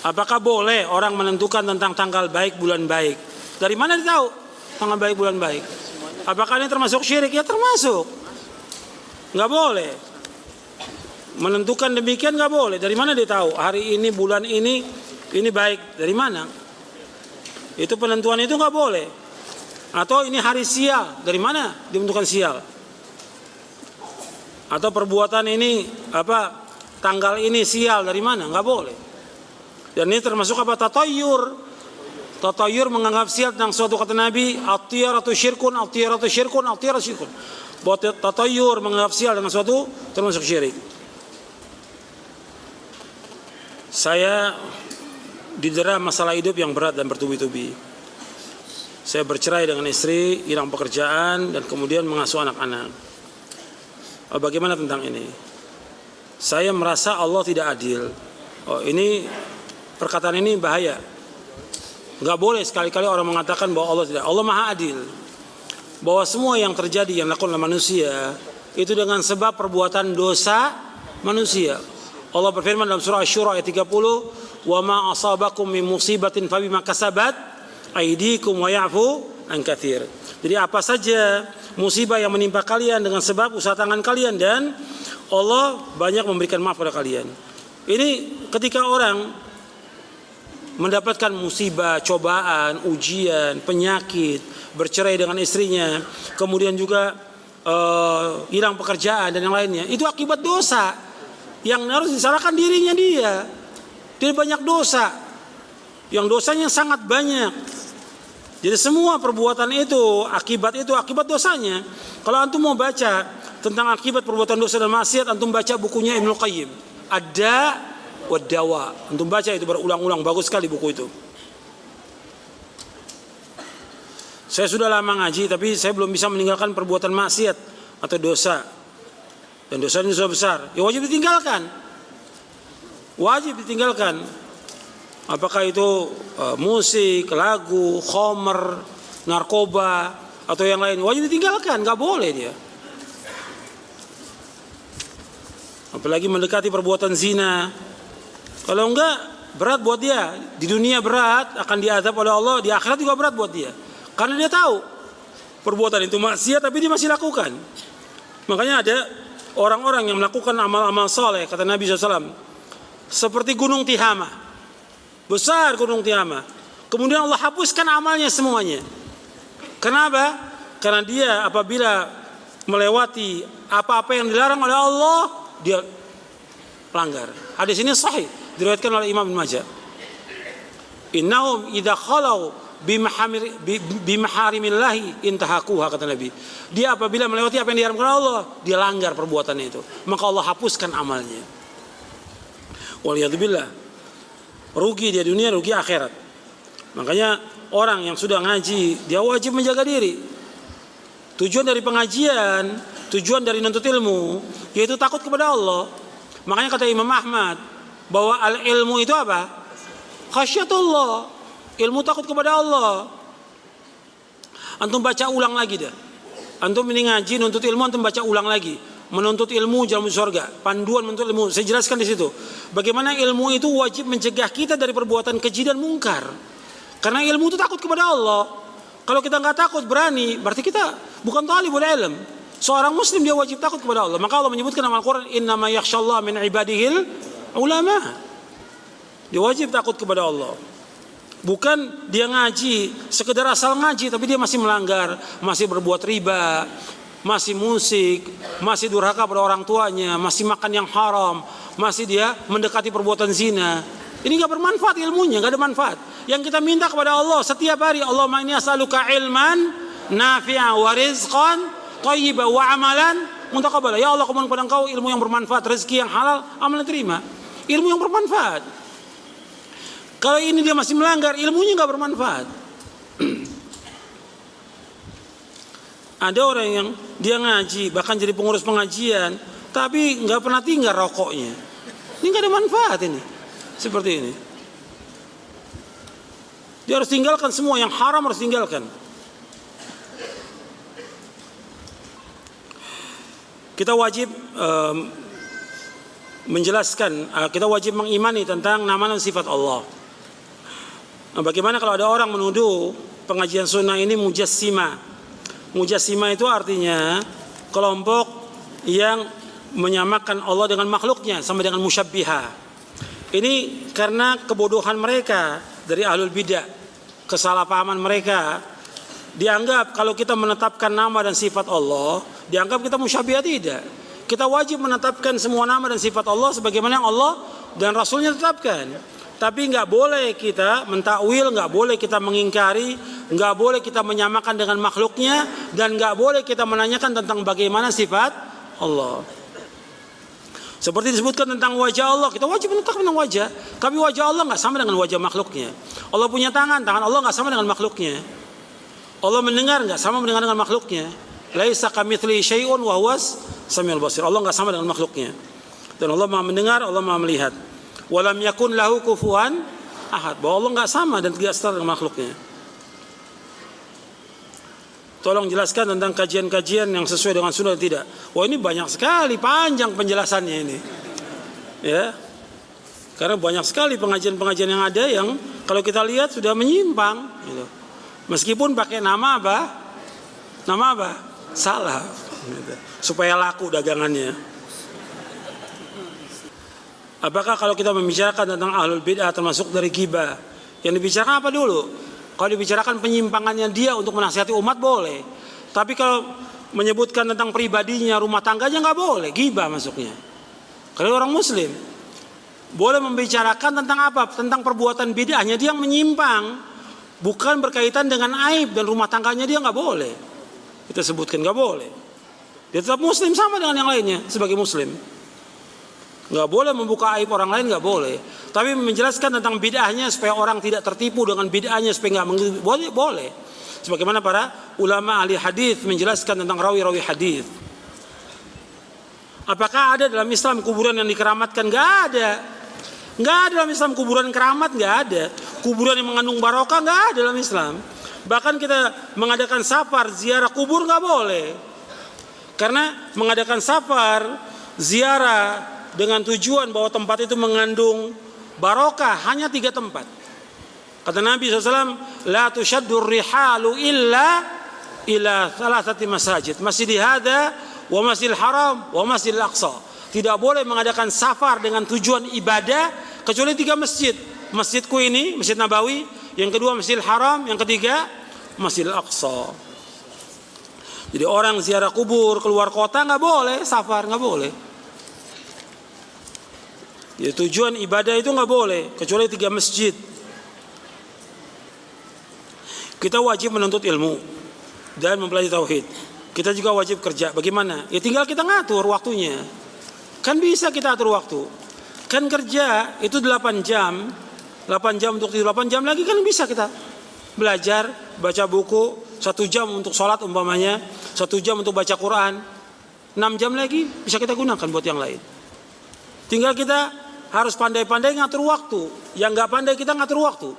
Apakah boleh orang menentukan tentang tanggal baik, bulan baik? Dari mana dia tahu tanggal baik, bulan baik? Apakah ini termasuk syirik? Ya termasuk. Nggak boleh. Menentukan demikian nggak boleh. Dari mana dia tahu hari ini, bulan ini baik? Dari mana? Itu penentuan itu nggak boleh. Atau ini hari sial, dari mana ditentukan sial? Atau perbuatan ini tanggal ini sial, dari mana? Nggak boleh. Dan ini termasuk tatayur. Tatayur menganggap sial tentang suatu kata Nabi, at-tiyaratu syirkun, at-tiyaratu syirkun, at-tiyaratu syirkun. Bahwa tatayur menganggap sial dengan suatu termasuk syirik. Saya didera masalah hidup yang berat dan bertubi-tubi. Saya bercerai dengan istri, hilang pekerjaan, dan kemudian mengasuh anak-anak. Bagaimana tentang ini? Saya merasa Allah tidak adil. Ini perkataan ini bahaya. Nggak boleh sekali-kali orang mengatakan bahwa Allah tidak. Allah Maha Adil. Bahwa semua yang terjadi yang dilakukan oleh manusia itu dengan sebab perbuatan dosa manusia. Allah berfirman dalam surah Asy-Syura ayat 30, "Wa ma asabakum min musibatin fabima kasabat aydikum wa ya'fu an katsir." Jadi apa saja musibah yang menimpa kalian dengan sebab usaha tangan kalian, dan Allah banyak memberikan maaf pada kalian. Ini ketika orang mendapatkan musibah, cobaan, ujian, penyakit, bercerai dengan istrinya, kemudian juga hilang pekerjaan dan yang lainnya, itu akibat dosa yang harus disalahkan dirinya dia. Dia banyak dosa, yang dosanya sangat banyak. Jadi semua perbuatan itu akibat dosanya. Kalau antum mau baca tentang akibat perbuatan dosa dan maksiat, antum baca bukunya Ibnu Qayyim, Ada Wadawa. Antum baca itu berulang-ulang, bagus sekali buku itu. Saya sudah lama ngaji, tapi saya belum bisa meninggalkan perbuatan maksiat atau dosa. Dan dosa ini sudah besar, ya wajib ditinggalkan. Wajib ditinggalkan. Apakah itu musik, lagu, khamr, narkoba, atau yang lain, wajib ditinggalkan, nggak boleh dia. Apalagi mendekati perbuatan zina. Kalau enggak, berat buat dia. Di dunia berat, akan diazab oleh Allah. Di akhirat juga berat buat dia. Karena dia tahu perbuatan itu maksiat, tapi dia masih lakukan. Makanya ada orang-orang yang melakukan amal-amal soleh, kata Nabi SAW, seperti gunung Tihama. Besar gunung Tihama. Kemudian Allah hapuskan amalnya semuanya. Kenapa? Karena dia apabila melewati apa-apa yang dilarang oleh Allah, dia pelanggar. Hadis ini sahih, diriwayatkan oleh Imam Ibnu Majah. Innahum idza khalau bimaharimillahi intahakuha, kata Nabi. Dia apabila melewati apa yang diharamkan Allah, dia langgar perbuatannya itu, maka Allah hapuskan amalnya. Waliyadzubillah. Rugi dia dunia, rugi akhirat. Makanya orang yang sudah ngaji, dia wajib menjaga diri. Tujuan dari pengajian, tujuan dari nuntut ilmu, yaitu takut kepada Allah. Makanya kata Imam Ahmad bahwa al-ilmu itu apa? Khasyatullah. Ilmu takut kepada Allah. Antum baca ulang lagi dah. Antum ini ngaji nuntut ilmu, antum baca ulang lagi. Menuntut ilmu jalan surga. Panduan menuntut ilmu. Saya jelaskan di situ. Bagaimana ilmu itu wajib mencegah kita dari perbuatan keji dan mungkar. Karena ilmu itu takut kepada Allah. Kalau kita nggak takut, berani, berarti kita bukan talibul ilm. Seorang muslim dia wajib takut kepada Allah. Maka Allah menyebutkan dalam Al-Quran, innama yakhshallah min ibadihil ulama. Dia wajib takut kepada Allah. Bukan dia ngaji, sekedar asal ngaji, tapi dia masih melanggar, masih berbuat riba, masih musik, masih durhaka pada orang tuanya, masih makan yang haram, masih dia mendekati perbuatan zina. Ini gak bermanfaat ilmunya, gak ada manfaat. Yang kita minta kepada Allah setiap hari, Allahumma inni as'aluka ilman nafi'a wa rizqan thayyiban wa amalan mutaqabbala. Ya Allah, kumohon kepada Engkau ilmu yang bermanfaat, rezeki yang halal, amal yang terima. Ilmu yang bermanfaat. Kalau ini dia masih melanggar, ilmunya gak bermanfaat. Ada orang yang dia ngaji, bahkan jadi pengurus pengajian, tapi gak pernah tinggal rokoknya. Ini gak ada manfaat ini. Seperti ini. Dia harus tinggalkan semua, yang haram harus tinggalkan. Kita wajib menjelaskan, kita wajib mengimani tentang nama dan sifat Allah. Bagaimana kalau ada orang menuduh pengajian sunnah ini mujassima? Mujassima itu artinya kelompok yang menyamakan Allah dengan makhluknya, sama dengan musyabbiha. Ini karena kebodohan mereka dari ahlul bidah, kesalahpahaman mereka. Dianggap kalau kita menetapkan nama dan sifat Allah, dianggap kita musyabbiha. Tidak. Kita wajib menetapkan semua nama dan sifat Allah sebagaimana yang Allah dan Rasulnya tetapkan. Tapi nggak boleh kita mentakwil, nggak boleh kita mengingkari, nggak boleh kita menyamakan dengan makhluknya, dan nggak boleh kita menanyakan tentang bagaimana sifat Allah. Seperti disebutkan tentang wajah Allah, kita wajib menetapkan tentang wajah. Tapi wajah Allah nggak sama dengan wajah makhluknya. Allah punya tangan, tangan Allah nggak sama dengan makhluknya. Allah mendengar, nggak sama mendengar dengan makhluknya. Laisa kamitslihi syai'un wa huwas samiul basir. Allah nggak sama dengan makhluknya. Dan Allah Maha mendengar, Allah Maha melihat. Walam yakun lahu kufuwan ahad. Bahwa Allah nggak sama dan tidak setara dengan makhluknya. Tolong jelaskan tentang kajian-kajian yang sesuai dengan sunnah atau tidak. Wah, ini banyak sekali, panjang penjelasannya ini. Ya. Karena banyak sekali pengajian-pengajian yang ada yang kalau kita lihat sudah menyimpang gitu. Meskipun pakai nama apa? Nama apa? Salah gitu. Supaya laku dagangannya. Apakah kalau kita membicarakan tentang ahlul bid'ah termasuk dari ghibah, yang dibicarakan apa dulu? Kalau dibicarakan penyimpangannya dia untuk menasihati umat boleh. Tapi kalau menyebutkan tentang pribadinya, rumah tangganya nggak boleh, ghibah masuknya. Kalau orang muslim boleh membicarakan tentang apa? Tentang perbuatan bid'ahnya dia yang menyimpang, bukan berkaitan dengan aib dan rumah tangganya dia nggak boleh. Kita sebutkan nggak boleh. Dia tetap muslim sama dengan yang lainnya sebagai muslim. Nggak boleh membuka aib orang lain, nggak boleh. Tapi menjelaskan tentang bid'ahnya supaya orang tidak tertipu dengan bid'ahnya supaya nggak boleh, boleh. Sebagaimana para ulama ahli hadis menjelaskan tentang rawi-rawi hadis. Apakah ada dalam Islam kuburan yang dikeramatkan? Nggak ada. Nggak ada dalam Islam kuburan keramat, nggak ada. Kuburan yang mengandung barokah nggak ada dalam Islam. Bahkan kita mengadakan safar ziarah kubur nggak boleh. Karena mengadakan safar ziarah dengan tujuan bahwa tempat itu mengandung barokah hanya 3 tempat. Kata Nabi SAW, la tushaddur rihalu illa ila thalathati masajid, masjid hadza wa masjidil haram wa masjidil aqsa. Tidak boleh mengadakan safar dengan tujuan ibadah kecuali 3 masjid. Masjidku ini, Masjid Nabawi, yang kedua Masjidil Haram, yang ketiga Masjidil Aqsa. Jadi orang ziarah kubur keluar kota nggak boleh, safar nggak boleh. Ya, tujuan ibadah itu nggak boleh kecuali 3 masjid. Kita wajib menuntut ilmu dan mempelajari tauhid. Kita juga wajib kerja. Bagaimana? Ya tinggal kita ngatur waktunya. Kan bisa kita atur waktu. Kan kerja itu 8 jam. 8 jam untuk tidur, 8 jam lagi kan bisa kita belajar, baca buku, 1 jam untuk sholat umpamanya, 1 jam untuk baca Quran. 6 jam lagi bisa kita gunakan buat yang lain. Tinggal kita harus pandai-pandai ngatur waktu. Yang nggak pandai kita ngatur waktu.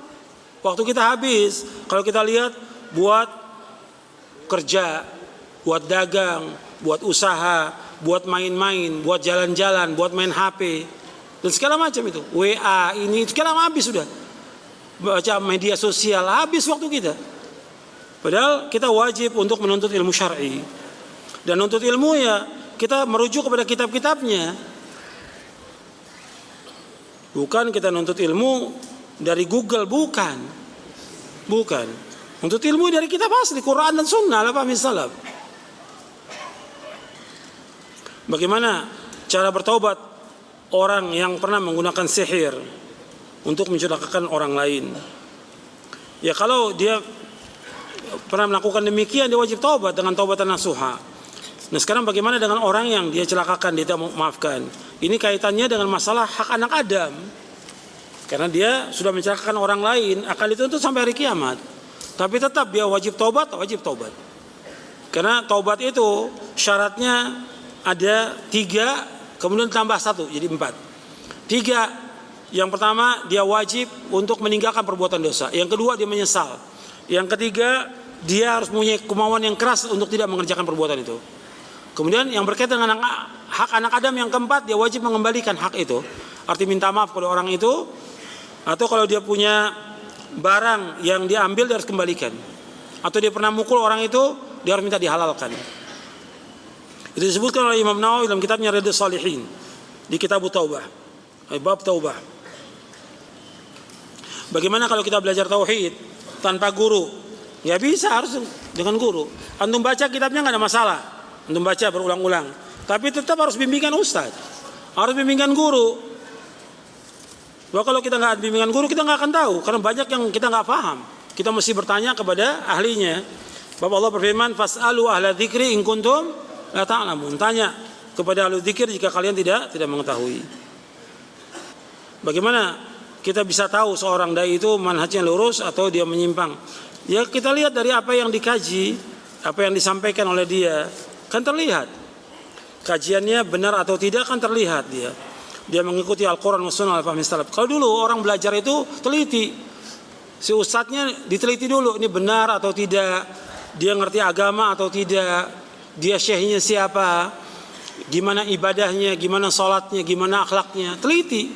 Waktu kita habis. Kalau kita lihat buat kerja, buat dagang, buat usaha, buat main-main, buat jalan-jalan, buat main HP, dan segala macam itu. WA ini segala habis sudah. Baca media sosial habis waktu kita. Padahal kita wajib untuk menuntut ilmu syar'i. Dan menuntut ilmu ya kita merujuk kepada kitab-kitabnya. Bukan kita nuntut ilmu dari Google, bukan. Bukan. Nuntut ilmu dari kitab asli, Quran dan Sunnah, ala fahmi salaf. Bagaimana cara bertaubat orang yang pernah menggunakan sihir untuk mencelakakan orang lain? Ya kalau dia pernah melakukan demikian, dia wajib taubat dengan taubatan nasuha. Nah sekarang bagaimana dengan orang yang dia celakakan, dia tidak memaafkan? Ini kaitannya dengan masalah hak anak Adam. Karena dia sudah mencelakakan orang lain, akan dituntut sampai hari kiamat. Tapi tetap dia wajib taubat, wajib taubat. Karena taubat itu syaratnya ada 3, kemudian tambah 1, jadi 4. 3, yang pertama dia wajib untuk meninggalkan perbuatan dosa. Yang kedua dia menyesal. Yang ketiga dia harus punya kemauan yang keras untuk tidak mengerjakan perbuatan itu. Kemudian yang berkaitan dengan hak anak Adam yang keempat, dia wajib mengembalikan hak itu. Arti minta maaf pada orang itu, atau kalau dia punya barang yang diambil dia harus kembalikan. Atau dia pernah mukul orang itu, dia harus minta dihalalkan. Itu disebutkan oleh Imam Nawawi dalam kitabnya Riyadhus Shalihin di kitab Taubah, bab Taubah. Bagaimana kalau kita belajar tauhid tanpa guru? Ya bisa, harus dengan guru. Antum baca kitabnya nggak ada masalah, antum baca berulang-ulang. Tapi tetap harus bimbingan ustaz, harus bimbingan guru. Bahwa kalau kita nggak bimbingan guru, kita nggak akan tahu, karena banyak yang kita nggak paham. Kita mesti bertanya kepada ahlinya. Bapak Allah berfirman, "Fas'alu ahla dzikri in kuntum la ta'lamun." Tanya kepada ahli dzikir jika kalian tidak mengetahui. Bagaimana kita bisa tahu seorang dai itu manhajnya lurus atau dia menyimpang? Ya kita lihat dari apa yang dikaji, apa yang disampaikan oleh dia, kan terlihat. Kajiannya benar atau tidak kan terlihat dia. Dia mengikuti Al-Quran wa Sunnah al-Fahmi salaf. Kalau dulu orang belajar itu teliti. Si ustadznya diteliti dulu, ini benar atau tidak, dia ngerti agama atau tidak, dia syekhnya siapa, gimana ibadahnya, gimana sholatnya, gimana akhlaknya, teliti.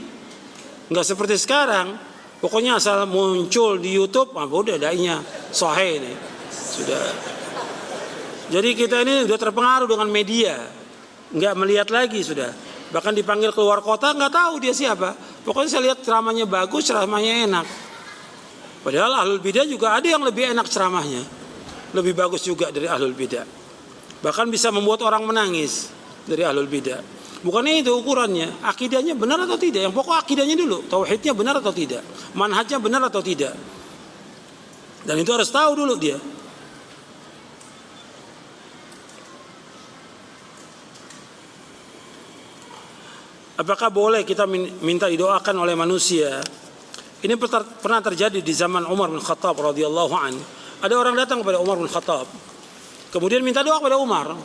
Nggak seperti sekarang, pokoknya asal muncul di YouTube, udah dainya sahih ini sudah. Jadi kita ini sudah terpengaruh dengan media, nggak melihat lagi sudah. Bahkan dipanggil keluar kota nggak tahu dia siapa. Pokoknya saya lihat ceramahnya bagus, ceramahnya enak. Padahal ahlul bidah juga ada yang lebih enak ceramahnya, lebih bagus juga dari ahlul bidah. Bahkan bisa membuat orang menangis dari ahlul bidah. Bukannya itu ukurannya, akidahnya benar atau tidak. Yang pokok akidahnya dulu, tauhidnya benar atau tidak, manhajnya benar atau tidak. Dan itu harus tahu dulu dia. Apakah boleh kita minta didoakan oleh manusia? Ini pernah terjadi di zaman Umar bin Khattab radhiyallahu an. Ada orang datang kepada Umar bin Khattab, kemudian minta doa kepada Umar.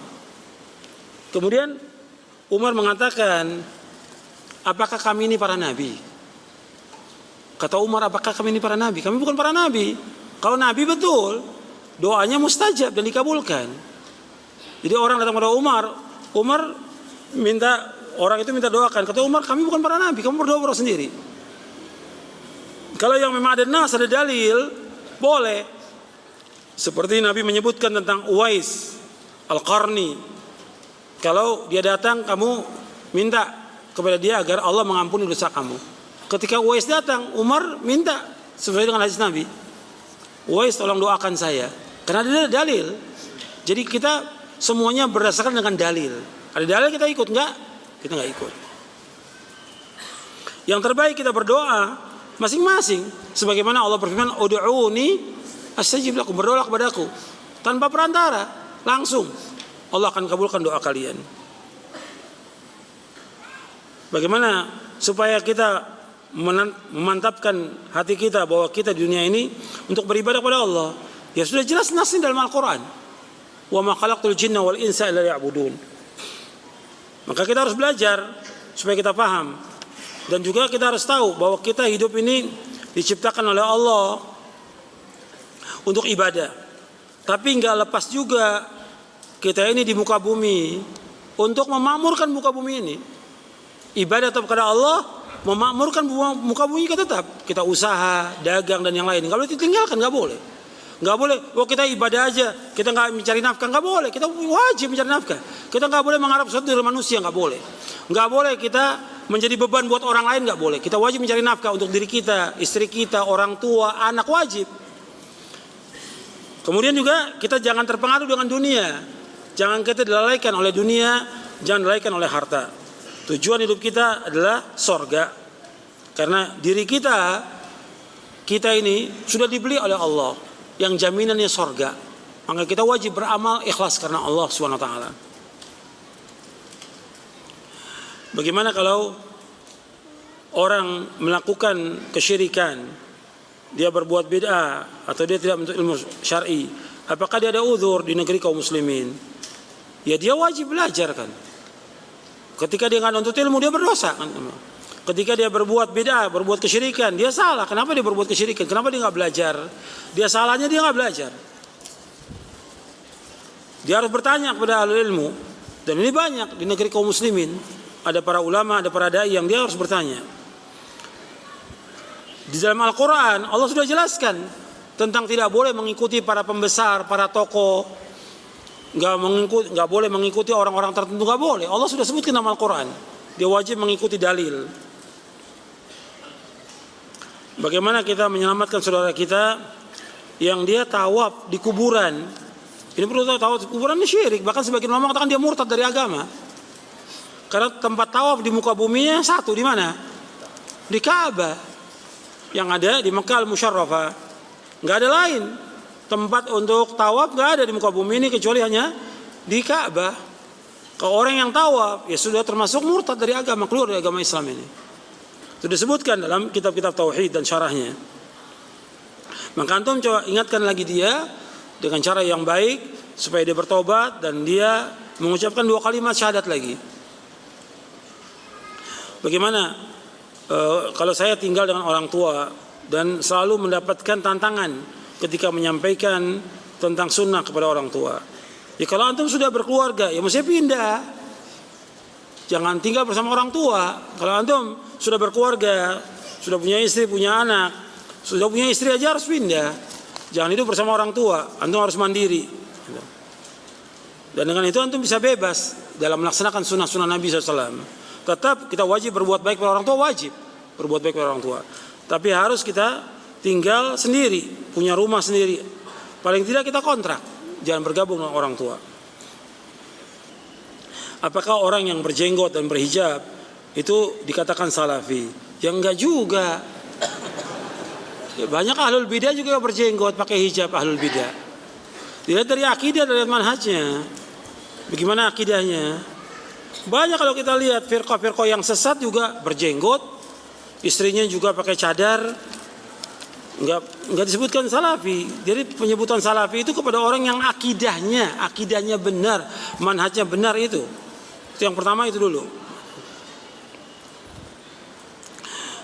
Kemudian Umar mengatakan, apakah kami ini para nabi? Kata Umar, apakah kami ini para nabi? Kami bukan para nabi. Kalau nabi betul, doanya mustajab dan dikabulkan. Jadi orang datang kepada Umar, Umar minta, orang itu minta doakan. Kata Umar, kami bukan para nabi, kamu berdoa sendiri. Kalau yang memang ada nas, ada dalil, boleh. Seperti Nabi menyebutkan tentang Uwais Al-Qarni. Kalau dia datang, kamu minta kepada dia agar Allah mengampuni dosa kamu. Ketika Uwais datang, Umar minta sesuai dengan hadis Nabi. Uwais, tolong doakan saya. Karena ada dalil. Jadi kita semuanya berdasarkan dengan dalil. Ada dalil kita ikut, enggak? Kita enggak ikut. Yang terbaik kita berdoa masing-masing. Sebagaimana Allah berfirman, "Ud'uni astajib lakum." Berdoa kepadaku tanpa perantara, langsung Allah akan kabulkan doa kalian. Bagaimana supaya kita memantapkan hati kita bahwa kita di dunia ini untuk beribadah kepada Allah? Ya sudah jelas nasnya dalam Al-Quran. Wa ma khalaqtul jinna wal insa illa liya'budun. Maka kita harus belajar supaya kita paham. Dan juga kita harus tahu bahwa kita hidup ini diciptakan oleh Allah untuk ibadah. Tapi enggak lepas juga kita ini di muka bumi untuk memakmurkan muka bumi ini. Ibadah kepada Allah, memakmurkan muka bumi kita tetap. Kita usaha, dagang dan yang lain. Enggak boleh ditinggalkan, enggak boleh. Enggak boleh, kita ibadah aja, kita enggak mencari nafkah, enggak boleh. Kita wajib mencari nafkah. Kita enggak boleh mengharap sesuatu dari manusia, enggak boleh. Enggak boleh kita menjadi beban buat orang lain, enggak boleh. Kita wajib mencari nafkah untuk diri kita, istri kita, orang tua, anak, wajib. Kemudian juga kita jangan terpengaruh dengan dunia. Jangan kita dilalaikan oleh dunia, jangan dilalaikan oleh harta. Tujuan hidup kita adalah sorga. Karena diri kita ini sudah dibeli oleh Allah, yang jaminannya sorga. Maka kita wajib beramal ikhlas karena Allah SWT. Bagaimana kalau orang melakukan kesyirikan, dia berbuat bid'ah atau dia tidak menuntut ilmu syar'i, apakah dia ada uzur di negeri kaum muslimin? Ya dia wajib belajar kan. Ketika dia nggak nuntut ilmu, dia berdosa kan. Ketika dia berbuat bid'ah, berbuat kesyirikan, dia salah. Kenapa dia berbuat kesyirikan? Kenapa dia nggak belajar? Dia salahnya dia nggak belajar. Dia harus bertanya kepada ahli ilmu. Dan ini banyak di negeri kaum muslimin. Ada para ulama, ada para dai yang dia harus bertanya. Di dalam Al-Quran Allah sudah jelaskan tentang tidak boleh mengikuti para pembesar, para tokoh, nggak boleh mengikuti orang-orang tertentu, nggak boleh. Allah sudah sebutkan dalam Al-Quran. Dia wajib mengikuti dalil. Bagaimana kita menyelamatkan saudara kita yang dia tawaf di kuburan? Ini perlu tahu, tawaf di kuburan ini syirik. Bahkan sebagian ulama mengatakan dia murtad dari agama. Karena tempat tawaf di muka buminya satu, di mana? Di Ka'bah. Yang ada di Mekah Al-Musyarrafah. Nggak ada lain. Tempat untuk tawaf nggak ada di muka bumi ini kecuali hanya di Ka'bah. Kalau orang yang tawaf ya sudah termasuk murtad dari agama, keluar dari agama Islam ini. Itu disebutkan dalam kitab-kitab tauhid dan syarahnya. Maka antum coba ingatkan lagi dia dengan cara yang baik supaya dia bertobat dan dia mengucapkan 2 kalimat syahadat lagi. Bagaimana kalau saya tinggal dengan orang tua dan selalu mendapatkan tantangan ketika menyampaikan tentang sunnah kepada orang tua. Ya kalau antum sudah berkeluarga ya mesti pindah. Jangan tinggal bersama orang tua. Kalau antum sudah berkeluarga, sudah punya istri, punya anak, sudah punya istri aja harus pindah. Jangan hidup bersama orang tua. Antum harus mandiri. Dan dengan itu antum bisa bebas dalam melaksanakan sunnah-sunnah Nabi SAW. Tetap kita wajib berbuat baik pada orang tua, wajib berbuat baik pada orang tua. Tapi harus kita tinggal sendiri, punya rumah sendiri. Paling tidak kita kontrak, jangan bergabung dengan orang tua. Apakah orang yang berjenggot dan berhijab itu dikatakan salafi? Ya enggak juga. Banyak ahlul bidah juga yang berjenggot pakai hijab, ahlul bidah. Dilihat dari akidah, dari manhajnya. Bagaimana akidahnya? Banyak kalau kita lihat firqah-firqah yang sesat juga berjenggot, istrinya juga pakai cadar. Enggak disebutkan salafi. Jadi penyebutan salafi itu kepada orang yang akidahnya benar, manhajnya benar itu. Itu yang pertama itu dulu.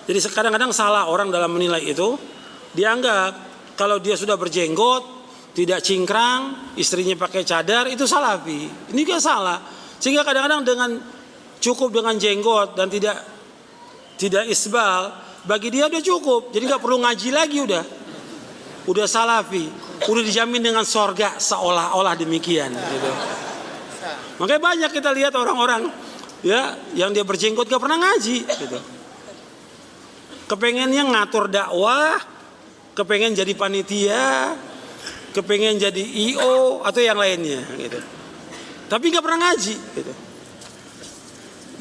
Jadi kadang-kadang salah orang dalam menilai itu. Dianggap kalau dia sudah berjenggot, tidak cingkrang, istrinya pakai cadar, itu salafi. Ini juga salah. Sehingga kadang-kadang cukup dengan jenggot dan tidak isbal, bagi dia udah cukup. Jadi nggak perlu ngaji lagi udah salafi, udah dijamin dengan sorga seolah-olah demikian. Gitu. Makanya banyak kita lihat orang-orang ya yang dia berjenggot gak pernah ngaji. Gitu. Kepengennya ngatur dakwah, kepengen jadi panitia, kepengen jadi IO atau yang lainnya. Gitu. Tapi nggak pernah ngaji. Gitu.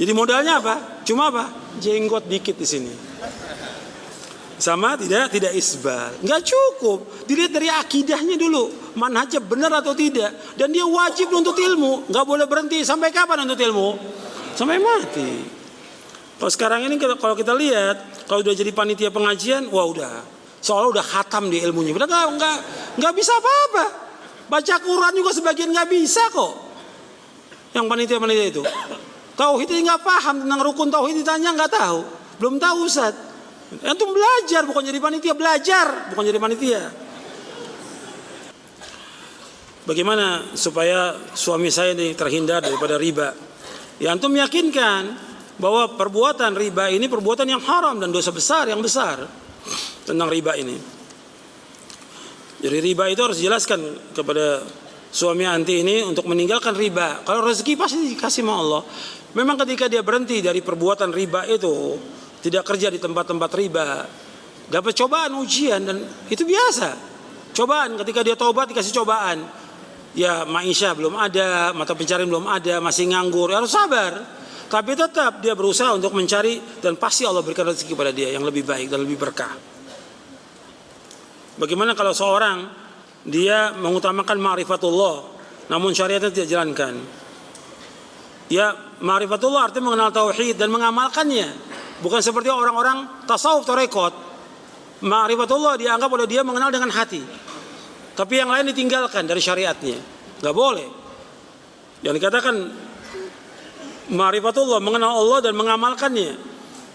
Jadi modalnya apa? Cuma apa? Jenggot dikit di sini. Sama tidak isbal. Nggak cukup. Dilihat dari akidahnya dulu, manhajnya benar atau tidak. Dan dia wajib nuntut ilmu. Nggak boleh berhenti. Sampai kapan nuntut ilmu? Sampai mati. Kalau sekarang ini kalau kita lihat, kalau udah jadi panitia pengajian, wah udah. Seolah udah khatam di ilmunya. Padahal nggak bisa apa-apa. Baca Quran juga sebagian nggak bisa kok. Yang panitia itu tauhid ini nggak paham tentang rukun tauhid, ditanya nggak tahu, belum tahu Ustaz. Antum belajar, bukan jadi panitia, belajar bukan jadi panitia. Bagaimana supaya suami saya ini terhindar daripada riba? Ya antum yakinkan bahwa perbuatan riba ini perbuatan yang haram dan dosa besar yang besar tentang riba ini. Jadi riba itu harus dijelaskan kepada suami anti ini untuk meninggalkan riba. Kalau rezeki pasti dikasih sama Allah. Memang ketika dia berhenti dari perbuatan riba itu, tidak kerja di tempat-tempat riba, dapat cobaan, ujian, dan itu biasa. Cobaan ketika dia taubat dikasih cobaan. Ya maisha belum ada, mata pencarian belum ada, masih nganggur, harus sabar. Tapi tetap dia berusaha untuk mencari dan pasti Allah berikan rezeki kepada dia yang lebih baik dan lebih berkah. Bagaimana kalau seorang dia mengutamakan ma'rifatullah namun syariatnya tidak jalankan? Ya, ma'rifatullah artinya mengenal tauhid dan mengamalkannya. Bukan seperti orang-orang tasawuf tarekat. Ma'rifatullah dianggap oleh dia mengenal dengan hati. Tapi yang lain ditinggalkan dari syariatnya. Gak boleh. Yang dikatakan ma'rifatullah mengenal Allah dan mengamalkannya.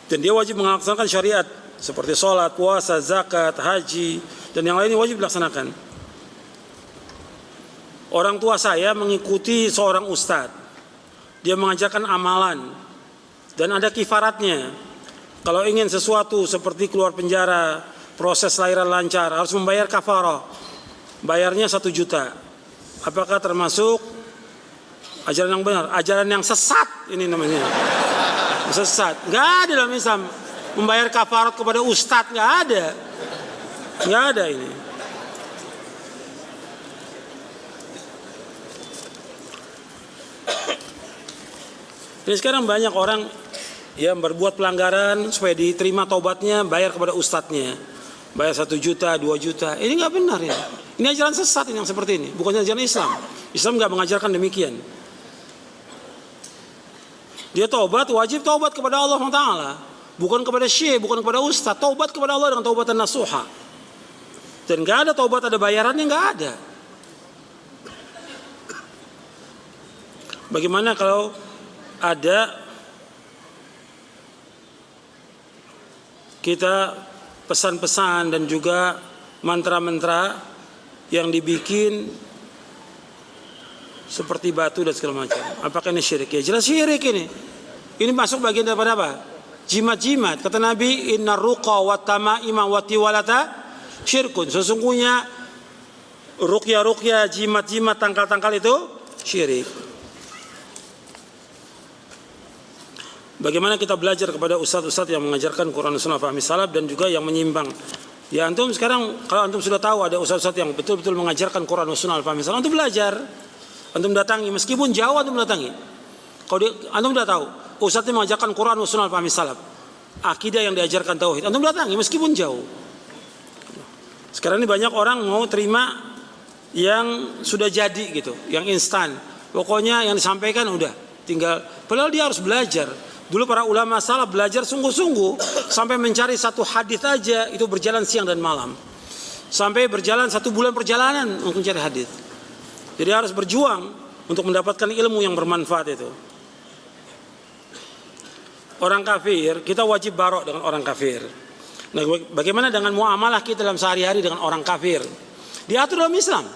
Dan dia wajib melaksanakan syariat seperti sholat, puasa, zakat, haji dan yang lainnya wajib dilaksanakan. Orang tua saya mengikuti seorang ustadz. dia mengajarkan amalan dan ada kifaratnya. Kalau ingin sesuatu seperti keluar penjara, proses lahiran lancar, harus membayar kafarah. Bayarnya 1 juta. Apakah termasuk ajaran yang benar? Ajaran yang sesat ini namanya. Sesat. Nggak ada dalam Islam membayar kafarat kepada ustadz, nggak ada. Nggak ada ini. Jadi sekarang banyak orang yang berbuat pelanggaran supaya diterima taubatnya, bayar kepada ustadznya, bayar 1 juta, 2 juta. Ini nggak benar ya. Ini ajaran sesat ini yang seperti ini, bukan ajaran Islam. Islam nggak mengajarkan demikian. Dia taubat, wajib taubat kepada Allah Taala, bukan kepada syekh, bukan kepada ustadz. Taubat kepada Allah dengan taubatan nasuha. Dan nggak ada taubat ada bayarannya, nggak ada. Bagaimana kalau ada kita pesan-pesan dan juga mantra-mantra yang dibikin seperti batu dan segala macam? Apakah ini syirik? Ya jelas syirik ini. Ini masuk bagian daripada apa? Jimat-jimat. Kata Nabi, inna ruqa wa tama'ima wa tiwalata syirkun. Sesungguhnya ruqyah-ruqyah, jimat-jimat, tangkal-tangkal itu syirik. Bagaimana kita belajar kepada ustadz-ustadz yang mengajarkan Quran dan Sunnah fahmi salaf dan juga yang menyimpang? Ya antum sekarang kalau antum sudah tahu ada ustadz-ustadz yang betul-betul mengajarkan Quran dan Sunnah fahmi salaf, antum belajar, antum datangi, meskipun jauh antum datangi. Kalau antum sudah tahu ustadz yang mengajarkan Quran dan Sunnah fahmi salaf, akidah yang diajarkan tauhid, antum datangi meskipun jauh. Sekarang ini banyak orang mau terima yang sudah jadi gitu, yang instan. Pokoknya yang disampaikan udah, tinggal. Padahal dia harus belajar. Dulu para ulama salaf belajar sungguh-sungguh sampai mencari satu hadis aja itu berjalan siang dan malam. Sampai berjalan 1 bulan perjalanan untuk mencari hadis. Jadi harus berjuang untuk mendapatkan ilmu yang bermanfaat itu. Orang kafir, kita wajib barok dengan orang kafir. Nah, bagaimana dengan muamalah kita dalam sehari-hari dengan orang kafir? Diatur dalam Islam.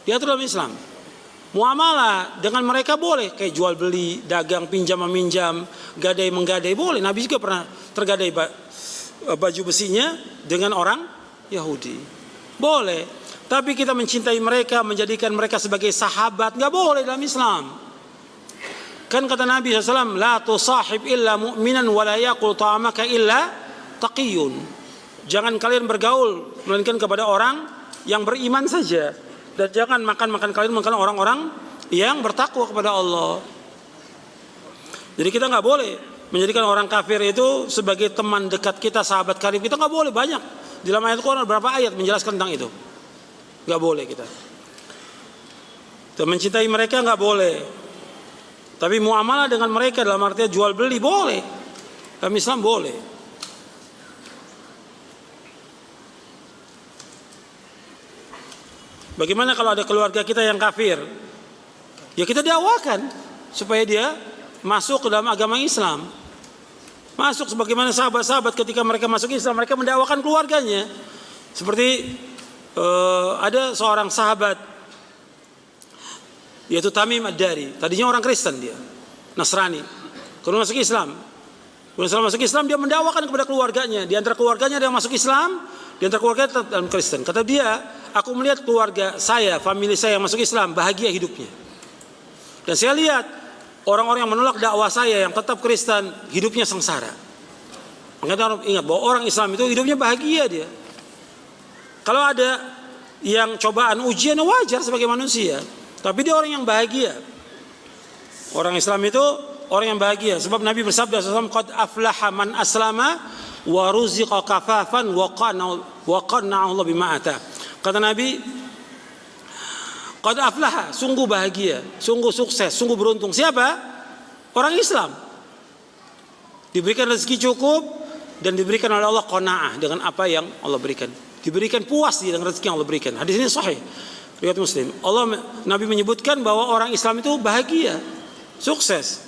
Diatur dalam Islam. Muamalah dengan mereka boleh, kayak jual beli, dagang, pinjam meminjam, gadai menggadai boleh. Nabi juga pernah tergadai baju besinya dengan orang Yahudi. Boleh. Tapi kita mencintai mereka, menjadikan mereka sebagai sahabat, nggak boleh dalam Islam. Kan kata Nabi SAW, la tusahib illa mu'minan wa la yaqul ta'amaka illa taqiyun. Jangan kalian bergaul melainkan kepada orang yang beriman saja. Dan jangan makan kalian makan orang-orang yang bertakwa kepada Allah. Jadi kita nggak boleh menjadikan orang kafir itu sebagai teman dekat kita, sahabat karib kita, nggak boleh. Banyak di dalam ayat Quran berapa ayat menjelaskan tentang itu. Nggak boleh kita. Dan mencintai mereka nggak boleh. Tapi muamalah dengan mereka dalam artinya jual beli boleh. Dalam Islam boleh. Bagaimana kalau ada keluarga kita yang kafir? Ya kita dakwakan supaya dia masuk ke dalam agama Islam. Masuk sebagaimana sahabat-sahabat ketika mereka masuk Islam, mereka mendakwakan keluarganya. Seperti ada seorang sahabat yaitu Tamim Ad-Dari. Tadinya orang Kristen dia, Nasrani. Kemudian masuk Islam. Kemudian setelah masuk Islam dia mendakwakan kepada keluarganya. Di antara keluarganya ada yang masuk Islam, di antara keluarganya tetap dalam Kristen. Kata dia, aku melihat keluarga saya, famili saya yang masuk Islam bahagia hidupnya. Dan saya lihat orang-orang yang menolak dakwah saya yang tetap Kristen hidupnya sengsara. Makanya ingat bahwa orang Islam itu hidupnya bahagia dia. Kalau ada yang cobaan ujian wajar sebagai manusia, tapi dia orang yang bahagia. Orang Islam itu orang yang bahagia. Sebab Nabi bersabda SAW, qad aflaha man aslama wa ruziqa kafafan wa qana'ahu Allah bima ata. Kata Nabi, qad aflaha, sungguh bahagia, sungguh sukses, sungguh beruntung. Siapa? Orang Islam. Diberikan rezeki cukup dan diberikan oleh Allah qanaah dengan apa yang Allah berikan. Diberikan puas dengan rezeki yang Allah berikan. Hadis ini sahih riwayat Muslim. Nabi menyebutkan bahwa orang Islam itu bahagia, sukses.